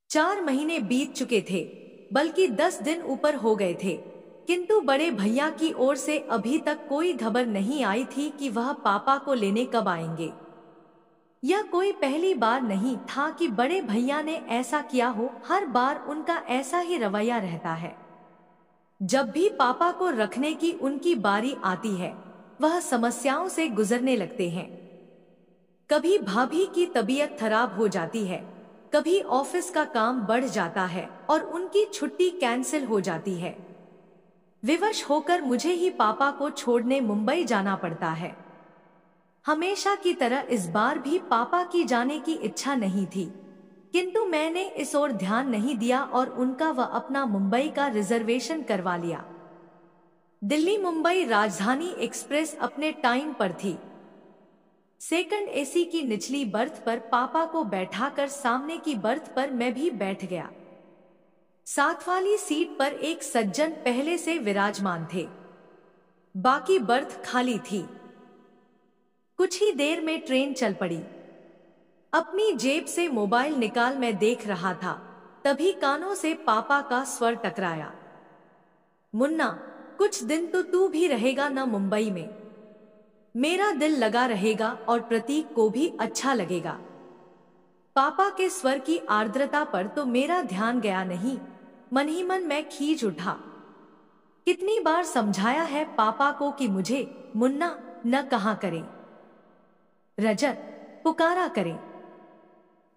4 महीने बीत चुके थे, बल्कि 10 दिन ऊपर हो गए थे, किंतु बड़े भैया की ओर से अभी तक कोई खबर नहीं आई थी कि वह पापा को लेने कब आएंगे। यह कोई पहली बार नहीं था कि बड़े भैया ने ऐसा किया हो। हर बार उनका ऐसा ही रवैया रहता है। जब भी पापा को रखने की उनकी बारी आती है, वह समस्याओं से गुजरने लगते हैं। कभी भाभी की तबीयत खराब हो जाती है, कभी ऑफिस का काम बढ़ जाता है और उनकी छुट्टी कैंसिल हो जाती है। विवश होकर मुझे ही पापा को छोड़ने मुंबई जाना पड़ता है। हमेशा की तरह इस बार भी पापा की जाने की इच्छा नहीं थी, किंतु मैंने इस ओर ध्यान नहीं दिया और उनका व अपना मुंबई का रिजर्वेशन करवा लिया। दिल्ली मुंबई राजधानी एक्सप्रेस अपने टाइम पर थी। सेकंड एसी की निचली बर्थ पर पापा को बैठाकर सामने की बर्थ पर मैं भी बैठ गया। साथ वाली सीट पर एक सज्जन पहले से विराजमान थे, बाकी बर्थ खाली थी। कुछ ही देर में ट्रेन चल पड़ी। अपनी जेब से मोबाइल निकाल मैं देख रहा था, तभी कानों से पापा का स्वर टकराया। मुन्ना, कुछ दिन तो तू भी रहेगा ना मुंबई में? मेरा दिल लगा रहेगा और प्रतीक को भी अच्छा लगेगा। पापा के स्वर की आर्द्रता पर तो मेरा ध्यान गया नहीं, मन ही मन मैं खींच उठा। कितनी बार समझाया है पापा को कि मुझे मुन्ना न कहा करें, रजत पुकारा करें।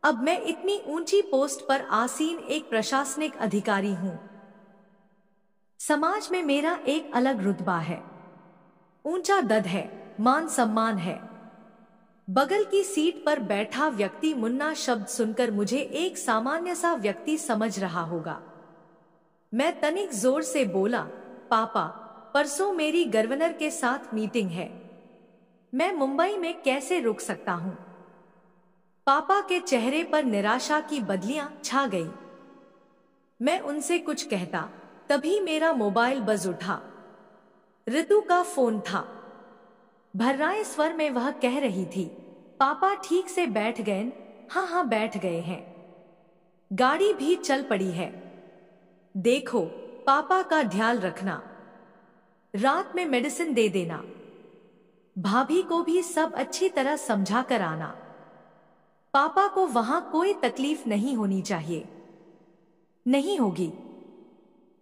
अब मैं इतनी ऊंची पोस्ट पर आसीन एक प्रशासनिक अधिकारी हूं। समाज में मेरा एक अलग रुतबा है, ऊंचा दद है, मान सम्मान है। बगल की सीट पर बैठा व्यक्ति मुन्ना शब्द सुनकर मुझे एक सामान्य सा व्यक्ति समझ रहा होगा। मैं तनिक जोर से बोला, पापा, परसों मेरी गवर्नर के साथ मीटिंग है, मैं मुंबई में कैसे रुक सकता हूं? पापा के चेहरे पर निराशा की बदलियां छा गई। मैं उनसे कुछ कहता, तभी मेरा मोबाइल बज उठा। ऋतु का फोन था। भर्राए स्वर में वह कह रही थी, पापा ठीक से बैठ गए? हाँ हाँ बैठ गए हैं, गाड़ी भी चल पड़ी है। देखो, पापा का ध्यान रखना, रात में मेडिसिन दे देना, भाभी को भी सब अच्छी तरह समझा कर आना। पापा को वहां कोई तकलीफ नहीं होनी चाहिए। नहीं होगी।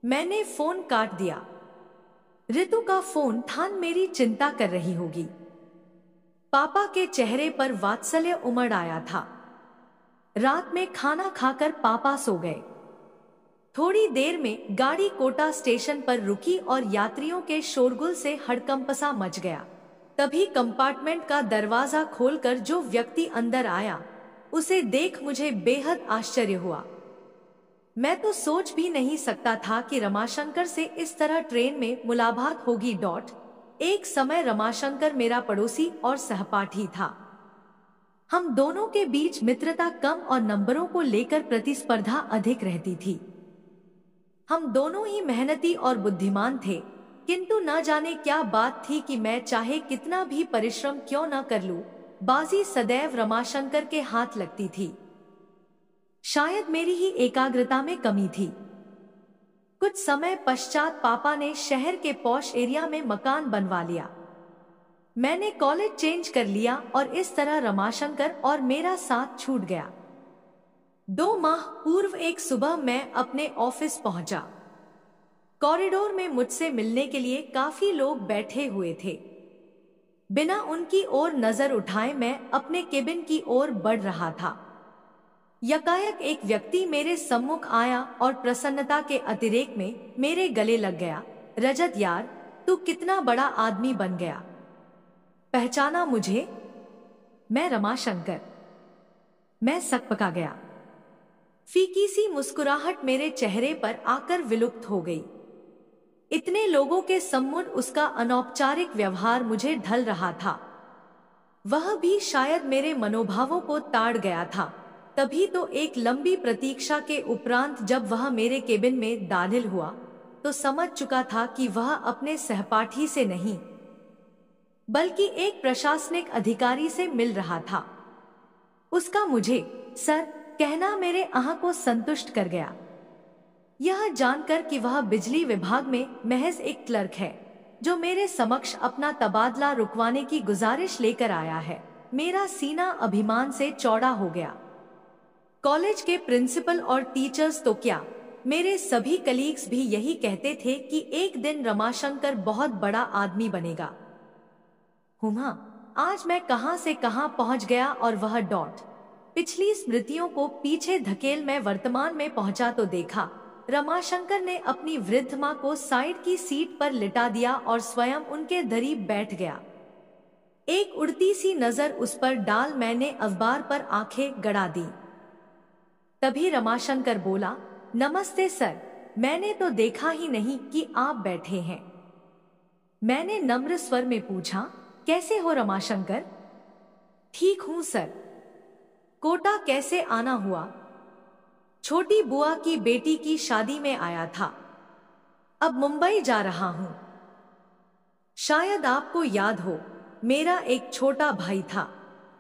मैंने फोन काट दिया। ऋतु का फोन थान मेरी चिंता कर रही होगी। पापा के चेहरे पर वात्सल्य उमड़ आया था। रात में खाना खाकर पापा सो गए। थोड़ी देर में गाड़ी कोटा स्टेशन पर रुकी और यात्रियों के शोरगुल से हड़कंपसा मच गया। तभी कंपार्टमेंट का दरवाजा खोलकर जो व्यक्ति अंदर आया, उसे देख मुझे बेहद आश्चर्य हुआ। मैं तो सोच भी नहीं सकता था कि रमाशंकर से इस तरह ट्रेन में मुलाकात होगी। एक समय रमाशंकर मेरा पड़ोसी और सहपाठी था। हम दोनों के बीच मित्रता कम और नंबरों को लेकर प्रतिस्पर्धा अधिक रहती थी। हम दोनों ही मेहनती और बुद्धिमान थे, किंतु न जाने क्या बात थी कि मैं चाहे कितना भी परिश्रम क्यों न कर लूं, बाजी सदैव रमाशंकर के हाथ लगती थी। शायद मेरी ही एकाग्रता में कमी थी। कुछ समय पश्चात पापा ने शहर के पॉश एरिया में मकान बनवा लिया। मैंने कॉलेज चेंज कर लिया और इस तरह रमाशंकर और मेरा साथ छूट गया। 2 माह पूर्व एक सुबह मैं अपने ऑफिस पहुंचा। कॉरिडोर में मुझसे मिलने के लिए काफी लोग बैठे हुए थे। बिना उनकी ओर नजर उठाए मैं अपने केबिन की ओर बढ़ रहा था। यकायक एक व्यक्ति मेरे सम्मुख आया और प्रसन्नता के अतिरेक में मेरे गले लग गया। रजत यार, तू कितना बड़ा आदमी बन गया। पहचाना मुझे? मैं रमाशंकर। मैं सकपका गया। फीकी सी मुस्कुराहट मेरे चेहरे पर आकर विलुप्त हो गई। इतने लोगों के सम्मुख उसका अनौपचारिक व्यवहार मुझे ढल रहा था। वह भी शायद मेरे मनोभावों को ताड़ गया था। तभी तो एक लंबी प्रतीक्षा के उपरांत जब वह मेरे केबिन में दाखिल हुआ, तो समझ चुका था कि वह अपने सहपाठी से नहीं, बल्कि एक प्रशासनिक अधिकारी से मिल रहा था। उसका मुझे सर कहना मेरे आह को संतुष्ट कर गया, यह जानकर कि वह बिजली विभाग में महज एक क्लर्क है जो मेरे समक्ष अपना तबादला रुकवाने की गुजारिश लेकर आया है। मेरा सीना अभिमान से चौड़ा हो गया। कॉलेज के प्रिंसिपल और टीचर्स तो क्या, मेरे सभी कलीग्स भी यही कहते थे कि एक दिन रमाशंकर बहुत बड़ा आदमी बनेगा। हुमा, आज मैं कहां से कहां पहुंच गया और वह पिछली स्मृतियों को पीछे धकेल मैं वर्तमान में पहुंचा तो देखा, रमाशंकर ने अपनी वृद्ध मां को साइड की सीट पर लिटा दिया और स्वयं उनके करीब बैठ गया। एक उड़ती सी नजर उस पर डाल मैंने अखबार पर आंखें गड़ा दी। तभी रमाशंकर बोला, नमस्ते सर, मैंने तो देखा ही नहीं कि आप बैठे हैं। मैंने नम्र स्वर में पूछा, कैसे हो रमाशंकर? ठीक हूं सर। कोटा कैसे आना हुआ? छोटी बुआ की बेटी की शादी में आया था, अब मुंबई जा रहा हूं। शायद आपको याद हो, मेरा एक छोटा भाई था।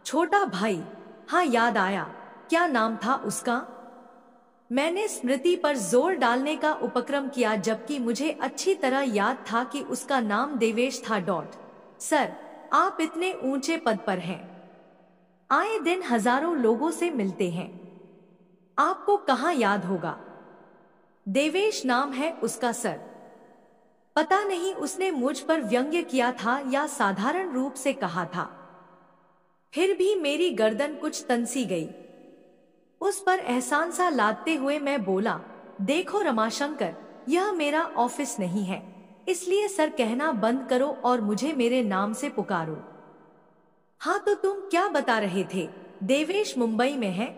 छोटा भाई? हाँ, याद आया, क्या नाम था उसका? मैंने स्मृति पर जोर डालने का उपक्रम किया, जबकि मुझे अच्छी तरह याद था कि उसका नाम देवेश था। सर, आप इतने ऊंचे पद पर हैं, आए दिन हजारों लोगों से मिलते हैं, आपको कहां याद होगा? देवेश नाम है उसका सर। पता नहीं उसने मुझ पर व्यंग्य किया था या साधारण रूप से कहा था, फिर भी मेरी गर्दन कुछ तनसी गई। उस पर एहसान सा लादते हुए मैं बोला, देखो रमाशंकर, यह मेरा ऑफिस नहीं है, इसलिए सर कहना बंद करो और मुझे मेरे नाम से पुकारो। हाँ, तो तुम क्या बता रहे थे? देवेश मुंबई में है?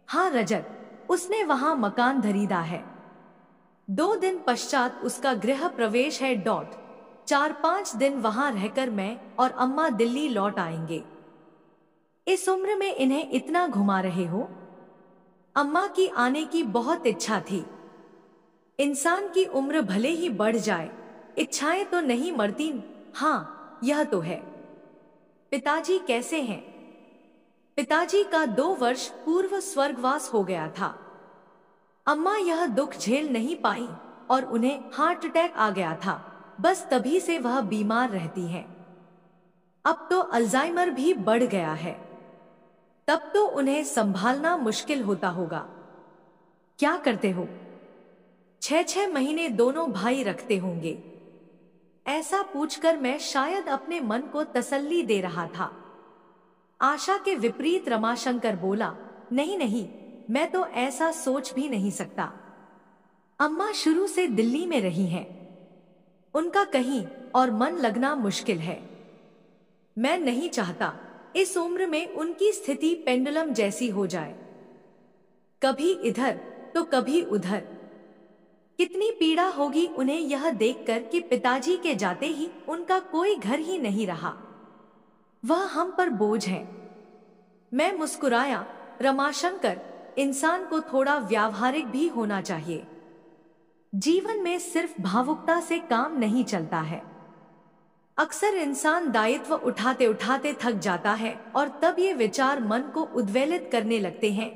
हाँ रजत, उसने वहां मकान खरीदा है। 2 दिन पश्चात उसका गृह प्रवेश है। 4-5 दिन वहां रहकर मैं और अम्मा दिल्ली लौट आएंगे। इस उम्र में इन्हें इतना घुमा रहे हो? अम्मा की आने की बहुत इच्छा थी। इंसान की उम्र भले ही बढ़ जाए, इच्छाएं तो नहीं मरती। हाँ, यह तो है। पिताजी कैसे हैं? पिताजी का 2 वर्ष पूर्व स्वर्गवास हो गया था। अम्मा यह दुख झेल नहीं पाई और उन्हें हार्ट अटैक आ गया था। बस तभी से वह बीमार रहती हैं। अब तो अल्जाइमर भी बढ़ गया है, तब तो उन्हें संभालना मुश्किल होता होगा। क्या करते हो? 6-6 महीने दोनों भाई रखते होंगे। ऐसा पूछकर मैं शायद अपने मन को तसल्ली दे रहा था। आशा के विपरीत रमाशंकर बोला, नहीं नहीं, मैं तो ऐसा सोच भी नहीं सकता। अम्मा शुरू से दिल्ली में रही हैं, उनका कहीं और मन लगना मुश्किल है। मैं नहीं चाहता इस उम्र में उनकी स्थिति पेंडुलम जैसी हो जाए, कभी इधर तो कभी उधर। कितनी पीड़ा होगी उन्हें यह देखकर कि पिताजी के जाते ही उनका कोई घर ही नहीं रहा, वह हम पर बोझ है। मैं मुस्कुराया, रमाशंकर, इंसान को थोड़ा व्यावहारिक भी होना चाहिए। जीवन में सिर्फ भावुकता से काम नहीं चलता है। अक्सर इंसान दायित्व उठाते उठाते थक जाता है और तब ये विचार मन को उद्वेलित करने लगते हैं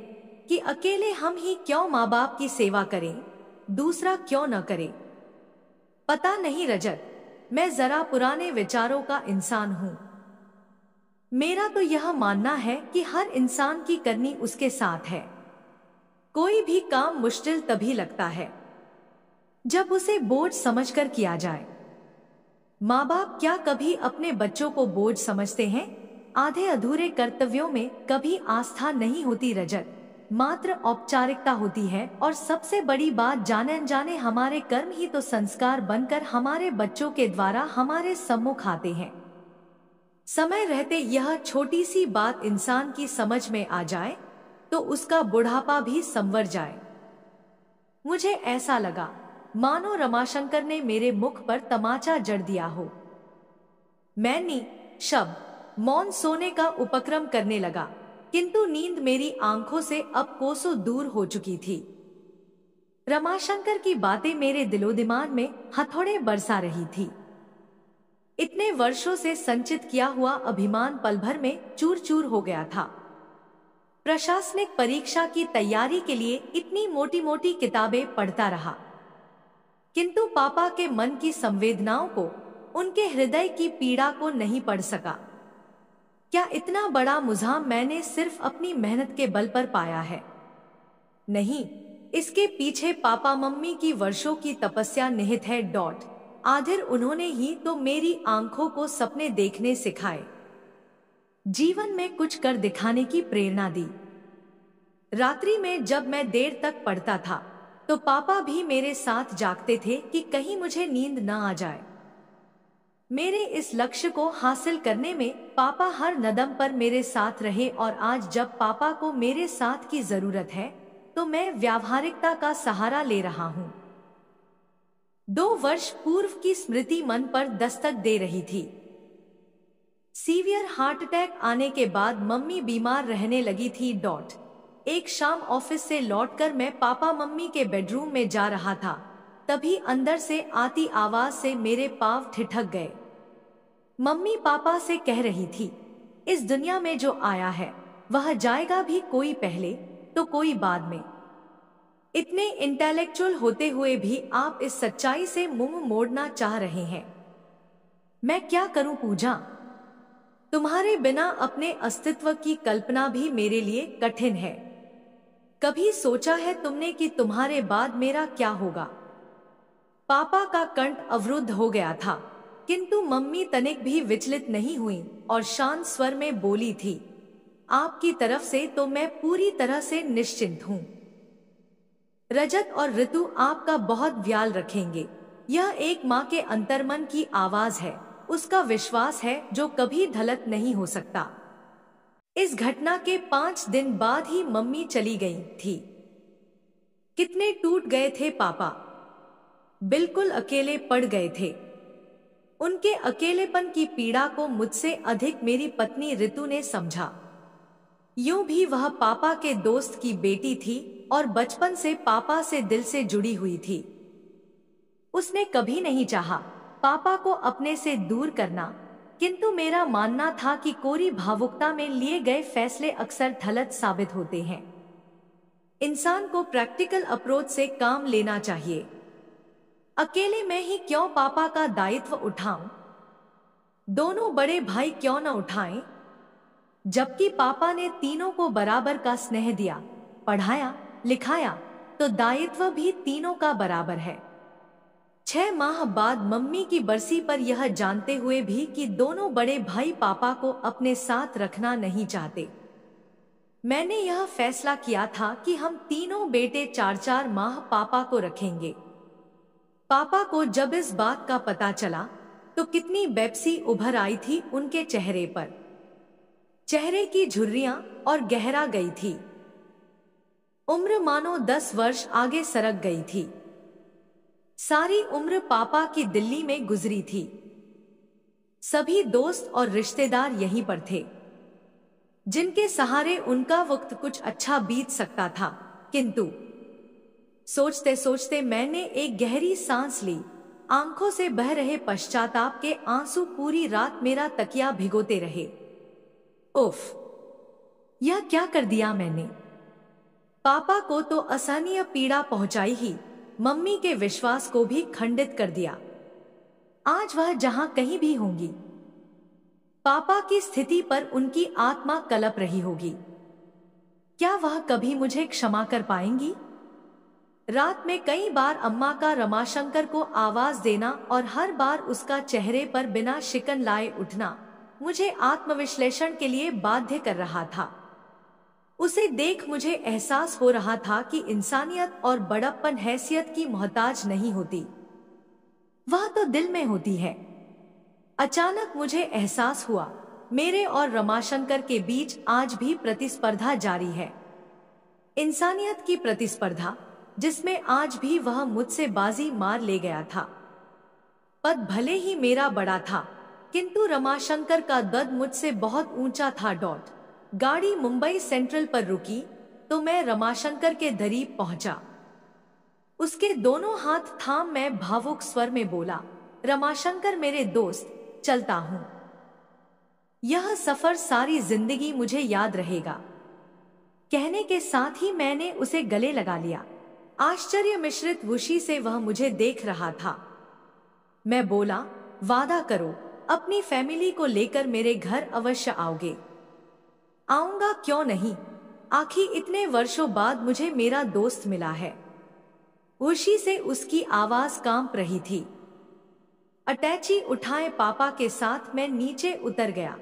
कि अकेले हम ही क्यों माँ बाप की सेवा करें, दूसरा क्यों न करे। पता नहीं रजत, मैं जरा पुराने विचारों का इंसान हूं। मेरा तो यह मानना है कि हर इंसान की करनी उसके साथ है। कोई भी काम मुश्किल तभी लगता है जब उसे बोझ समझकर किया जाए। माँ बाप क्या कभी अपने बच्चों को बोझ समझते हैं? आधे अधूरे कर्तव्यों में कभी आस्था नहीं होती रजत, मात्र औपचारिकता होती है। और सबसे बड़ी बात, जाने अनजाने हमारे कर्म ही तो संस्कार बनकर हमारे बच्चों के द्वारा हमारे सम्मुख आते हैं। समय रहते यह छोटी सी बात इंसान की समझ में आ जाए तो उसका बुढ़ापा भी संवर जाए। मुझे ऐसा लगा मानो रमाशंकर ने मेरे मुख पर तमाचा जड़ दिया हो। मैं शब्द मौन सोने का उपक्रम करने लगा, किंतु नींद मेरी आंखों से अब कोसों दूर हो चुकी थी। रमाशंकर की बातें मेरे दिलोदिमाग में हथौड़े बरसा रही थी। इतने वर्षों से संचित किया हुआ अभिमान पल भर में चूर चूर हो गया था। प्रशासनिक परीक्षा की तैयारी के लिए इतनी मोटी मोटी किताबें पढ़ता रहा, किंतु पापा के मन की संवेदनाओं को, उनके हृदय की पीड़ा को नहीं पढ़ सका। क्या इतना बड़ा मुझाम मैंने सिर्फ अपनी मेहनत के बल पर पाया है? नहीं, इसके पीछे पापा मम्मी की वर्षों की तपस्या निहित है। आखिर उन्होंने ही तो मेरी आंखों को सपने देखने सिखाए, जीवन में कुछ कर दिखाने की प्रेरणा दी। रात्रि में जब मैं देर तक पढ़ता था तो पापा भी मेरे साथ जागते थे कि कहीं मुझे नींद न आ जाए। मेरे इस लक्ष्य को हासिल करने में पापा हर कदम पर मेरे साथ रहे और आज जब पापा को मेरे साथ की जरूरत है तो मैं व्यावहारिकता का सहारा ले रहा हूँ। 2 वर्ष पूर्व की स्मृति मन पर दस्तक दे रही थी। सीवियर हार्ट अटैक आने के बाद मम्मी बीमार रहने लगी थी। एक शाम ऑफिस से लौटकर मैं पापा मम्मी के बेडरूम में जा रहा था, तभी अंदर से आती आवाज से मेरे पांव ठिठक गए। मम्मी पापा से कह रही थी, इस दुनिया में जो आया है वह जाएगा भी, कोई पहले तो कोई बाद में। इतने इंटेलेक्चुअल होते हुए भी आप इस सच्चाई से मुंह मोड़ना चाह रहे हैं। मैं क्या करूं पूजा? तुम्हारे बिना अपने अस्तित्व की कल्पना भी मेरे लिए कठिन है। कभी सोचा है तुमने कि तुम्हारे बाद मेरा क्या होगा? पापा का कंठ अवरुद्ध हो गया था, किंतु मम्मी तनिक भी विचलित नहीं हुई और शांत स्वर में बोली थी, आपकी तरफ से तो मैं पूरी तरह से निश्चिंत हूँ। रजत और ऋतु आपका बहुत ख्याल रखेंगे। यह एक माँ के अंतर्मन की आवाज है, उसका विश्वास है जो कभी ढलत नहीं हो सकता। इस घटना के 5 दिन बाद ही मम्मी चली गई थी। कितने टूट गए थे पापा, बिल्कुल अकेले पड़ गए थे। उनके अकेलेपन की पीड़ा को मुझसे अधिक मेरी पत्नी ऋतु ने समझा। यूं भी वह पापा के दोस्त की बेटी थी और बचपन से पापा से दिल से जुड़ी हुई थी। उसने कभी नहीं चाहा पापा को अपने से दूर करना, किंतु मेरा मानना था कि कोरी भावुकता में लिए गए फैसले अक्सर गलत साबित होते हैं। इंसान को प्रैक्टिकल अप्रोच से काम लेना चाहिए। अकेले मैं ही क्यों पापा का दायित्व उठाऊं? दोनों बड़े भाई क्यों न उठाएं? जबकि पापा ने तीनों को बराबर का स्नेह दिया, पढ़ाया, लिखाया, तो दायित्व भी तीनों का बराबर है। 6 माह बाद मम्मी की बरसी पर यह जानते हुए भी कि दोनों बड़े भाई पापा को अपने साथ रखना नहीं चाहते, मैंने यह फैसला किया था कि हम तीनों बेटे 4-4 माह पापा को रखेंगे। पापा को जब इस बात का पता चला तो कितनी बेबसी उभर आई थी उनके चेहरे पर। चेहरे की झुर्रियां और गहरा गई थी। उम्र मानो 10 वर्ष आगे सरक गई थी। सारी उम्र पापा की दिल्ली में गुजरी थी। सभी दोस्त और रिश्तेदार यहीं पर थे, जिनके सहारे उनका वक्त कुछ अच्छा बीत सकता था। किंतु सोचते सोचते मैंने एक गहरी सांस ली। आंखों से बह रहे पश्चाताप के आंसू पूरी रात मेरा तकिया भिगोते रहे। उफ, यह क्या कर दिया मैंने? पापा को तो असहनीय पीड़ा पहुंचाई ही, मम्मी के विश्वास को भी खंडित कर दिया। आज वह जहां कहीं भी होंगी, पापा की स्थिति पर उनकी आत्मा कलप रही होगी। क्या वह कभी मुझे क्षमा कर पाएंगी? रात में कई बार अम्मा का रमाशंकर को आवाज देना और हर बार उसका चेहरे पर बिना शिकन लाए उठना मुझे आत्मविश्लेषण के लिए बाध्य कर रहा था। उसे देख मुझे एहसास हो रहा था कि इंसानियत और बड़प्पन हैसियत की मोहताज नहीं होती, वह तो दिल में होती है। अचानक मुझे एहसास हुआ मेरे और रमाशंकर के बीच आज भी प्रतिस्पर्धा जारी है। इंसानियत की प्रतिस्पर्धा, जिसमें आज भी वह मुझसे बाजी मार ले गया था। पद भले ही मेरा बड़ा था, किंतु रमाशंकर का कद मुझसे बहुत ऊंचा था। गाड़ी मुंबई सेंट्रल पर रुकी तो मैं रमाशंकर के करीब पहुंचा। उसके दोनों हाथ थाम मैं भावुक स्वर में बोला, रमाशंकर मेरे दोस्त, चलता हूं। यह सफर सारी जिंदगी मुझे याद रहेगा। कहने के साथ ही मैंने उसे गले लगा लिया। आश्चर्य मिश्रित खुशी से वह मुझे देख रहा था। मैं बोला, वादा करो, अपनी फैमिली को लेकर मेरे घर अवश्य आओगे। आऊंगा, क्यों नहीं, आखिर इतने वर्षों बाद मुझे मेरा दोस्त मिला है। खुशी से उसकी आवाज कांप रही थी। अटैची उठाए पापा के साथ मैं नीचे उतर गया।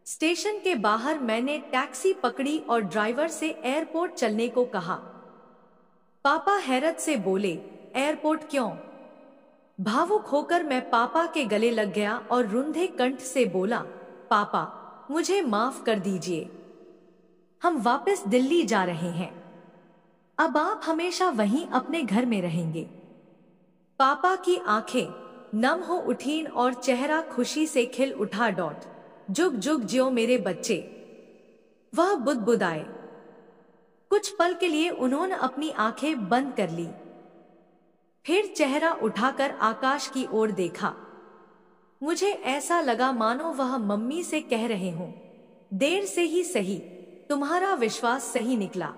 स्टेशन के बाहर मैंने टैक्सी पकड़ी और ड्राइवर से एयरपोर्ट चलने को कहा। पापा हैरत से बोले, एयरपोर्ट क्यों? भावुक होकर मैं पापा के गले लग गया और रुंधे कंठ से बोला, पापा मुझे माफ कर दीजिए, हम वापस दिल्ली जा रहे हैं। अब आप हमेशा वहीं अपने घर में रहेंगे। पापा की आंखें नम हो उठीं और चेहरा खुशी से खिल उठा। जुग जुग जियो मेरे बच्चे। वह बुदबुदाए। कुछ पल के लिए उन्होंने अपनी आंखें बंद कर ली, फिर चेहरा उठाकर आकाश की ओर देखा। मुझे ऐसा लगा मानो वह मम्मी से कह रहे हों, देर से ही सही, तुम्हारा विश्वास सही निकला।